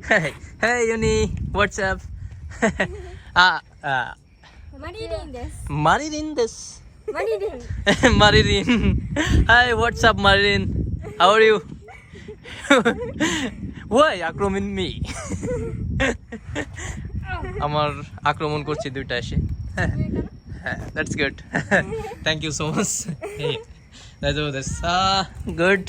Hey, hey, Uni. What's up? Ah, Maridin this. Marilyn this. Maridin. Marilyn. Hi, what's up, Marilyn? How are you? Why আক্রমণ me? আমার আক্রমণ করছে দুইটা এসে। That's good. Thank you so much. Hey, that's good.